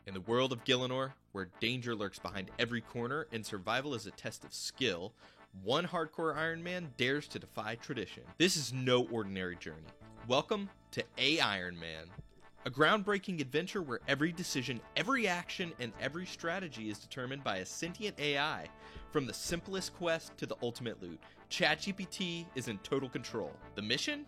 In the world of Gielinor, where danger lurks behind every corner and survival is a test of skill, one hardcore Iron Man dares to defy tradition. This is no ordinary journey. Welcome to A Iron Man, a groundbreaking adventure where every decision, every action, and every strategy is determined by a sentient AI. From the simplest quest to the ultimate loot, ChatGPT is in total control. The mission?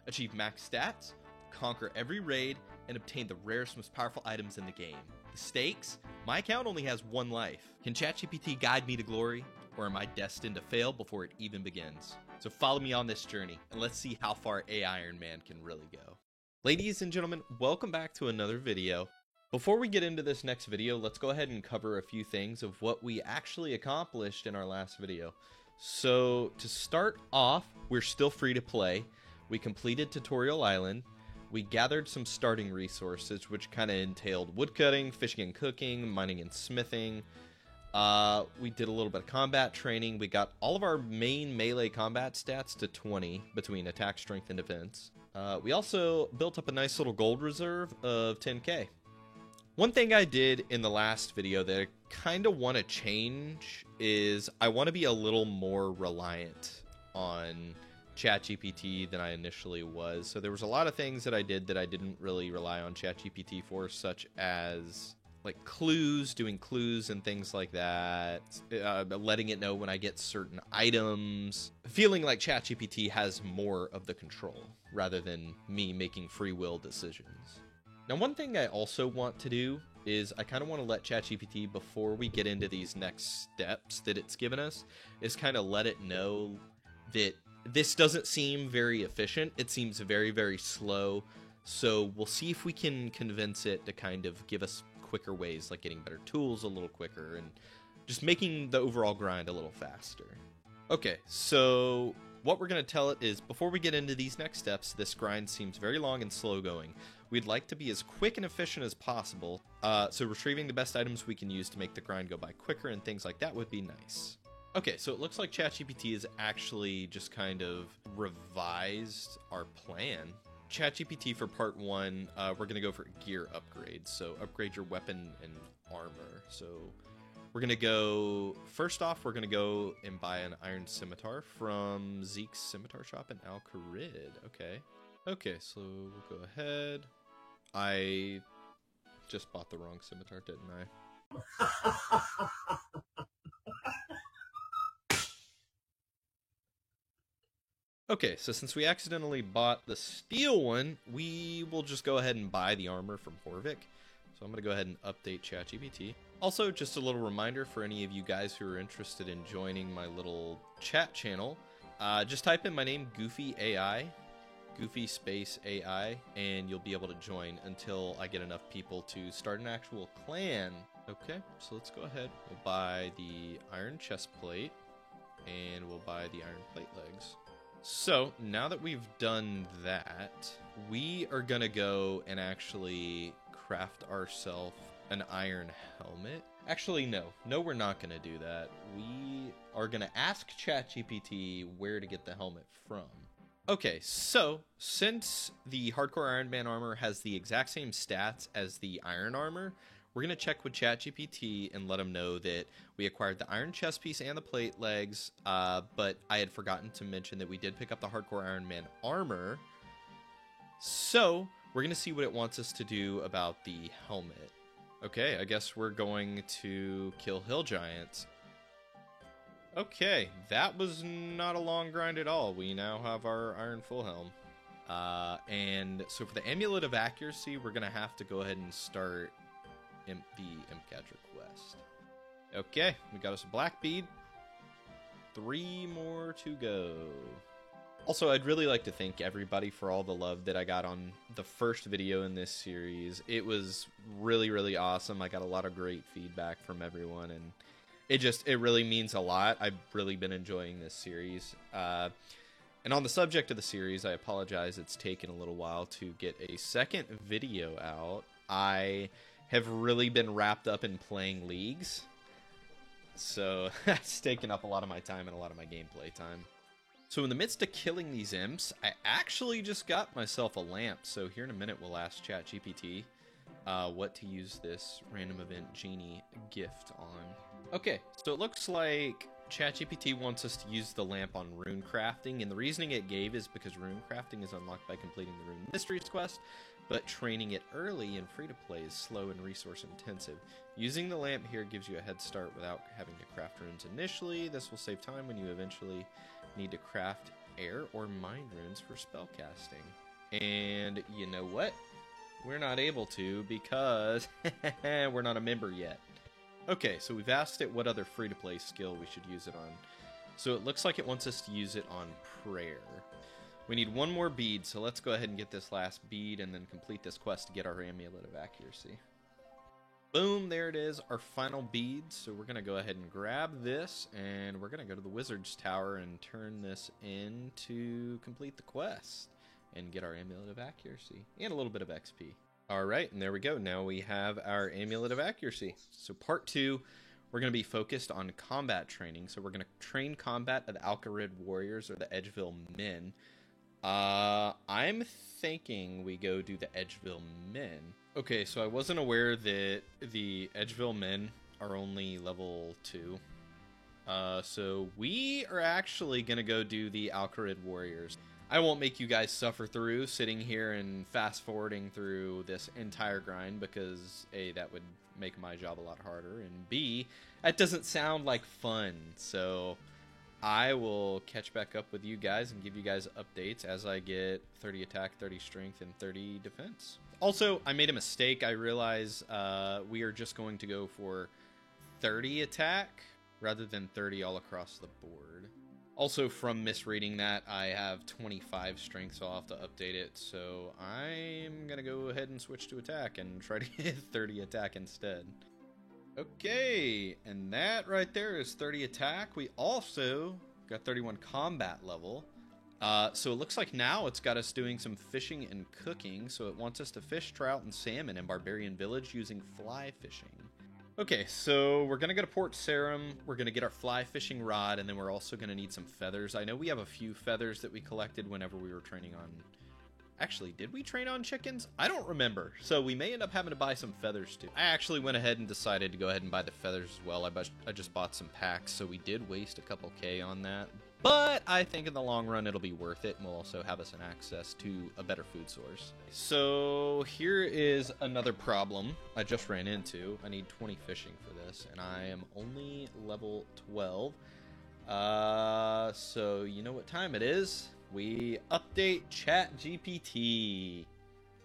Achieve max stats, conquer every raid, and obtain the rarest, most powerful items in the game. The stakes? My account only has one life. Can ChatGPT guide me to glory, or am I destined to fail before it even begins? So follow me on this journey, and let's see how far A Iron Man can really go. Ladies and gentlemen, welcome back to another video. Before we get into this next video, let's go ahead and cover a few things of what we actually accomplished in our last video. So to start off, we're still free to play. We completed Tutorial Island. We gathered some starting resources, which kind of entailed woodcutting, fishing and cooking, mining and smithing. We did a little bit of combat training. We got all of our main melee combat stats to 20 between attack, strength, and defense. We also built up a nice little gold reserve of 10k. One thing I did in the last video that I kind of want to change is I want to be a little more reliant on ChatGPT than I initially was. So there was a lot of things that I did that I didn't really rely on ChatGPT for, such as like clues, doing clues and things like that, letting it know when I get certain items, feeling like ChatGPT has more of the control rather than me making free will decisions. Now, one thing I also want to do is I kind of want to let ChatGPT, before we get into these next steps that it's given us, is kind of let it know that this doesn't seem very efficient. It seems very, very slow. So we'll see if we can convince it to kind of give us quicker ways, like getting better tools a little quicker and just making the overall grind a little faster. Okay, so what we're going to tell it is, before we get into these next steps, this grind seems very long and slow going. We'd like to be as quick and efficient as possible, so retrieving the best items we can use to make the grind go by quicker and things like that would be nice. Okay, so it looks like ChatGPT has actually just kind of revised our plan. ChatGPT for part 1, we're going to go for gear upgrades, so upgrade your weapon and armor. So we're going to go, first off, we're going to go and buy an iron scimitar from Zeke's Scimitar Shop in Al Kharid. Okay, so we'll go ahead. I just bought the wrong scimitar, didn't I? Okay, so since we accidentally bought the steel one, we will just go ahead and buy the armor from Horvik. So I'm going to go ahead and update ChatGPT. Also, just a little reminder for any of you guys who are interested in joining my little chat channel, just type in my name, Goofy AI, Goofy space AI, and you'll be able to join until I get enough people to start an actual clan. Okay, so let's go ahead. We'll buy the iron chest plate, and we'll buy the iron plate legs. So now that we've done that, we are gonna go and actually craft ourselves an iron helmet. Actually, no, we're not gonna do that. We are gonna ask ChatGPT where to get the helmet from. Okay, so since the hardcore Iron Man armor has the exact same stats as the iron armor, we're going to check with ChatGPT and let them know that we acquired the iron chest piece and the plate legs, but I had forgotten to mention that we did pick up the hardcore Iron Man armor. So we're going to see what it wants us to do about the helmet. Okay, I guess we're going to kill hill giants. Okay, that was not a long grind at all. We now have our iron full helm. And so for the Amulet of Accuracy, we're going to have to go ahead and start the Imp-Catcher quest. Okay, we got us a black bead. 3 more to go. Also, I'd really like to thank everybody for all the love that I got on the first video in this series. It was really, really awesome. I got a lot of great feedback from everyone, and it really means a lot. I've really been enjoying this series. And on the subject of the series, I apologize it's taken a little while to get a second video out. I have really been wrapped up in playing leagues, so that's taken up a lot of my time and a lot of my gameplay time. So in the midst of killing these imps, I actually just got myself a lamp, so here in a minute we'll ask ChatGPT what to use this random event genie gift on. Okay, so it looks like ChatGPT wants us to use the lamp on rune crafting, and the reasoning it gave is because rune crafting is unlocked by completing the Rune Mysteries quest, but training it early and free-to-play is slow and resource-intensive. Using the lamp here gives you a head start without having to craft runes initially. This will save time when you eventually need to craft air or mind runes for spellcasting. And you know what? We're not able to because we're not a member yet. Okay, so we've asked it what other free-to-play skill we should use it on. So it looks like it wants us to use it on prayer. We need one more bead, so let's go ahead and get this last bead and then complete this quest to get our Amulet of Accuracy. Boom, there it is, our final bead. So we're going to go ahead and grab this, and we're going to go to the Wizard's Tower and turn this in to complete the quest and get our Amulet of Accuracy and a little bit of XP. Alright, and there we go. Now we have our Amulet of Accuracy. So part 2, we're going to be focused on combat training. So we're going to train combat of the Alcarid Warriors or the Edgeville Men. I'm thinking we go do the Edgeville Men. Okay, so I wasn't aware that the Edgeville Men are only level 2. So we are actually going to go do the Alcarid Warriors. I won't make you guys suffer through sitting here and fast forwarding through this entire grind because A, that would make my job a lot harder, and B, that doesn't sound like fun. So I will catch back up with you guys and give you guys updates as I get 30 attack, 30 strength, and 30 defense. Also, I made a mistake. I realize we are just going to go for 30 attack rather than 30 all across the board. Also, from misreading that, I have 25 strength, so I'll have to update it. So I'm going to go ahead and switch to attack and try to get 30 attack instead. Okay, and that right there is 30 attack. We also got 31 combat level. So it looks like now it's got us doing some fishing and cooking. So it wants us to fish trout and salmon in Barbarian Village using fly fishing. Okay, so we're going to go to Port Sarim, we're going to get our fly fishing rod, and then we're also going to need some feathers. I know we have a few feathers that we collected whenever we were training on... Actually, did we train on chickens? I don't remember, so we may end up having to buy some feathers too. I actually went ahead and decided to go ahead and buy the feathers as well. I just bought some packs, so we did waste a couple K on that. But I think in the long run it'll be worth it, and will also have us an access to a better food source. So here is another problem I just ran into. I need 20 fishing for this, and I am only level 12. So you know what time it is? We update ChatGPT.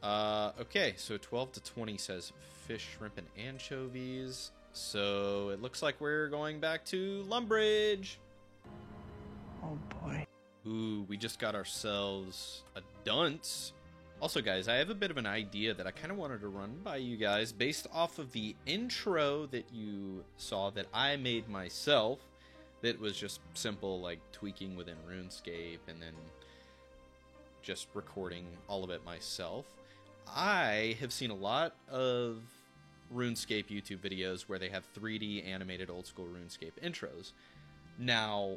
Okay, so 12 to 20 says fish, shrimp, and anchovies. So it looks like we're going back to Lumbridge. Oh boy. Ooh, we just got ourselves a dunce. Also, guys, I have a bit of an idea that I kind of wanted to run by you guys based off of the intro that you saw that I made myself. That was just simple, like tweaking within RuneScape and then just recording all of it myself. I have seen a lot of RuneScape YouTube videos where they have 3D animated old school RuneScape intros. Now,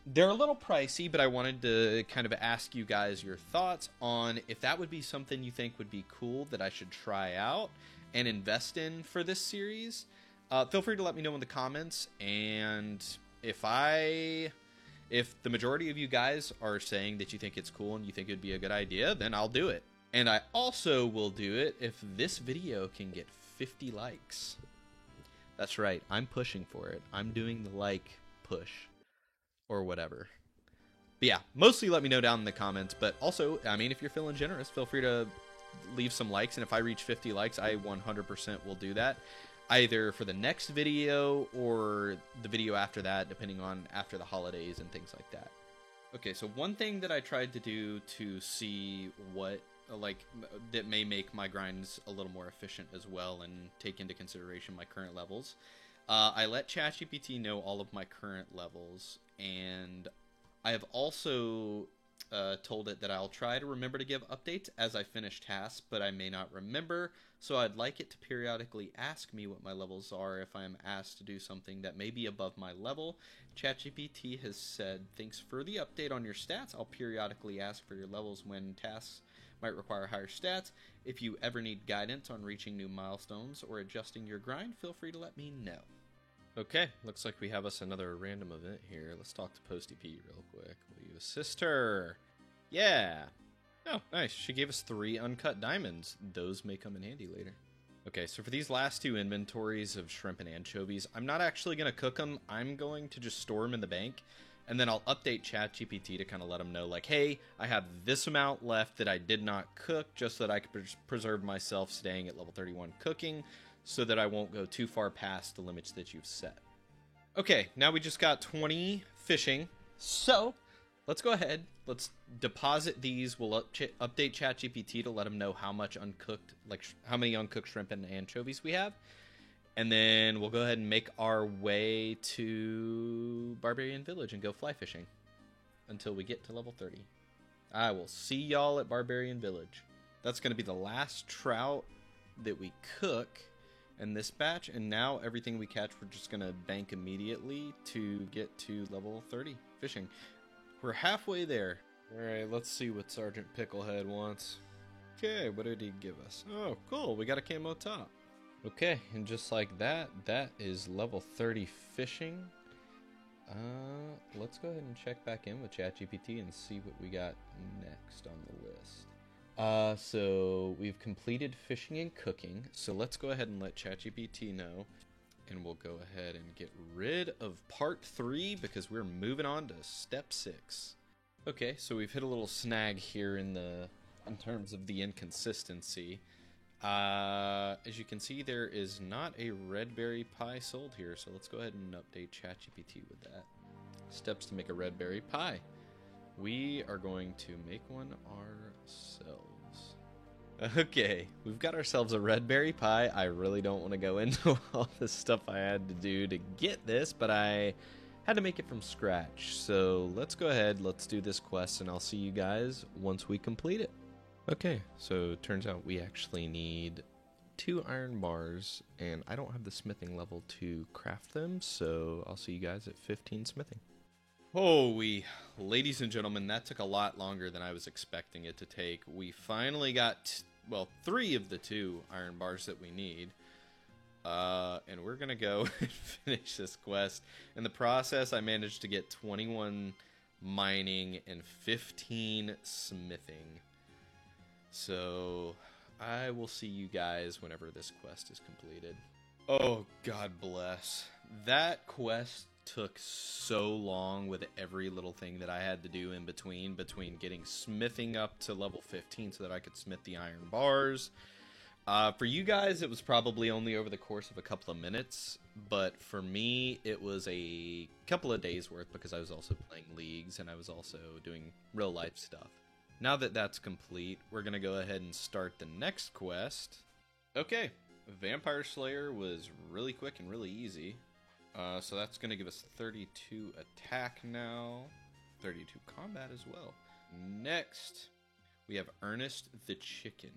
they're a little pricey, but I wanted to kind of ask you guys your thoughts on if that would be something you think would be cool that I should try out and invest in for this series. Feel free to let me know in the comments, and if the majority of you guys are saying that you think it's cool and you think it'd be a good idea, then I'll do it. And I also will do it if this video can get 50 likes. That's right, I'm pushing for it. I'm doing the like push. Or whatever. But yeah, mostly let me know down in the comments. But also, I mean, if you're feeling generous, feel free to leave some likes. And if I reach 50 likes, I 100% will do that. Either for the next video or the video after that, depending on after the holidays and things like that. Okay, so one thing that I tried to do to see what, that may make my grinds a little more efficient as well and take into consideration my current levels. I let ChatGPT know all of my current levels, and I have also told it that I'll try to remember to give updates as I finish tasks, but I may not remember, so I'd like it to periodically ask me what my levels are if I am asked to do something that may be above my level. ChatGPT has said, "Thanks for the update on your stats. I'll periodically ask for your levels when might require higher stats. If you ever need guidance on reaching new milestones or adjusting your grind, feel free to let me know. Okay, looks like we have us another random event here. Let's talk to Posty P real quick. Will you assist her? Yeah. Oh, nice. She gave us 3 uncut diamonds. Those may come in handy later. Okay, so for these last 2 inventories of shrimp and anchovies, I'm not actually going to cook them. I'm going to just store them in the bank, and then I'll update ChatGPT to kind of let them know, like, hey, I have this amount left that I did not cook, just so that I could preserve myself staying at level 31 cooking, so that I won't go too far past the limits that you've set. Okay, now we just got 20 fishing, so let's go ahead. Let's deposit these. We'll update ChatGPT to let them know how much uncooked, like how many uncooked shrimp and anchovies we have. And then we'll go ahead and make our way to Barbarian Village and go fly fishing until we get to level 30. I will see y'all at Barbarian Village. That's going to be the last trout that we cook in this batch, and now everything we catch we're just going to bank immediately to get to level 30 fishing. We're halfway there. Alright, let's see what Sergeant Picklehead wants. Okay, what did he give us? Oh, cool, we got a camo top. Okay, and just like that, that is level 30 fishing. Let's go ahead and check back in with ChatGPT and see what we got next on the list. So we've completed fishing and cooking, so let's go ahead and let ChatGPT know. And we'll go ahead and get rid of part 3 because we're moving on to step 6. Okay, so we've hit a little snag here in terms of the inconsistency. As you can see, there is not a red berry pie sold here, so let's go ahead and update ChatGPT with that. Steps to make a red berry pie. We are going to make one ourselves. Okay, we've got ourselves a red berry pie. I really don't want to go into all the stuff I had to do to get this, but I had to make it from scratch. So let's go ahead, let's do this quest, and I'll see you guys once we complete it. Okay, so it turns out we actually need 2 iron bars, and I don't have the smithing level to craft them, so I'll see you guys at 15 smithing. Ladies and gentlemen, that took a lot longer than I was expecting it to take. We finally got, 3 of the 2 iron bars that we need. And we're going to go and finish this quest. In the process, I managed to get 21 mining and 15 smithing. So I will see you guys whenever this quest is completed. Oh, God bless. That quest took so long with every little thing that I had to do in between getting smithing up to level 15 so that I could smith the iron bars. For you guys, it was probably only over the course of a couple of minutes, but for me, it was a couple of days worth because I was also playing leagues and I was also doing real life stuff. Now that that's complete, we're going to go ahead and start the next quest. Okay, Vampire Slayer was really quick and really easy. So that's going to give us 32 attack now, 32 combat as well. Next, we have Ernest the Chicken.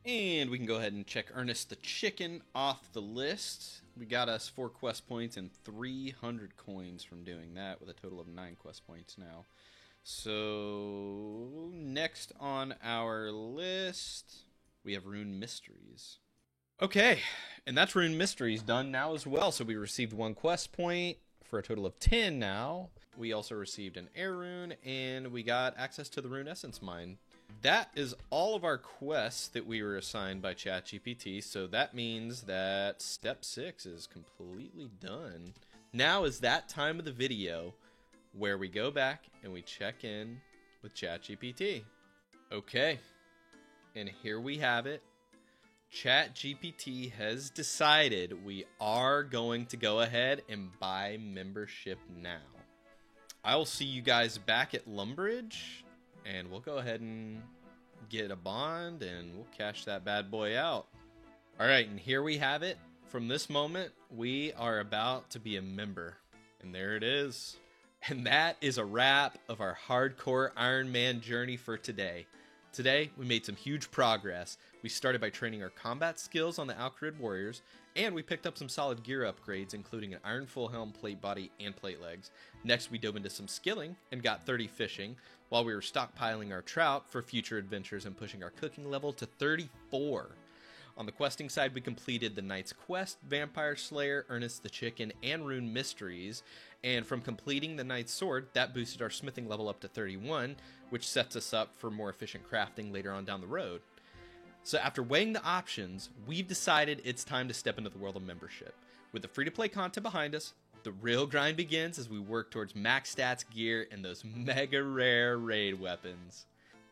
And we can go ahead and check Ernest the Chicken off the list. We got us 4 quest points and 300 coins from doing that, with a total of 9 quest points now. So, next on our list, we have Rune Mysteries. Okay, and that's Rune Mysteries done now as well. So we received 1 quest point for a total of 10 now. We also received an air rune, and we got access to the Rune Essence Mine. That is all of our quests that we were assigned by ChatGPT, so that means that step 6 is completely done. Now is that time of the video where we go back and we check in with ChatGPT. Okay, and here we have it. ChatGPT has decided we are going to go ahead and buy membership now. I will see you guys back at Lumbridge, and we'll go ahead and get a bond, and we'll cash that bad boy out. Alright, and here we have it. From this moment, we are about to be a member. And there it is. And that is a wrap of our hardcore Iron Man journey for today. Today, we made some huge progress. We started by training our combat skills on the Alcarid Warriors, and we picked up some solid gear upgrades, including an iron full helm, plate body, and plate legs. Next, we dove into some skilling and got 30 fishing. while we were stockpiling our trout for future adventures and pushing our cooking level to 34. On the questing side, we completed the Knight's Quest, Vampire Slayer, Ernest the Chicken, and Rune Mysteries, and from completing the Knight's Sword, that boosted our smithing level up to 31, which sets us up for more efficient crafting later on down the road. So after weighing the options, we've decided it's time to step into the world of membership. With the free-to-play content behind us, the real grind begins as we work towards max stats gear and those mega rare raid weapons.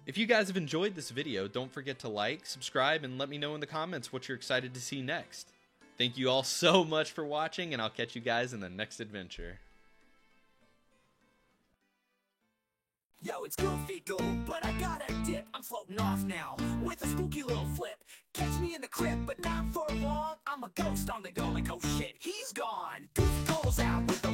If you guys have enjoyed this video, don't forget to like, subscribe, and let me know in the comments what you're excited to see next. Thank you all so much for watching, and I'll catch you guys in the next adventure. Yo, it's Goofy Goo, but I gotta dip. I'm floating off now with a spooky little flip. Catch me in the crib, but not for long. I'm a ghost on the go like, oh shit, he's gone. Goofy goes out with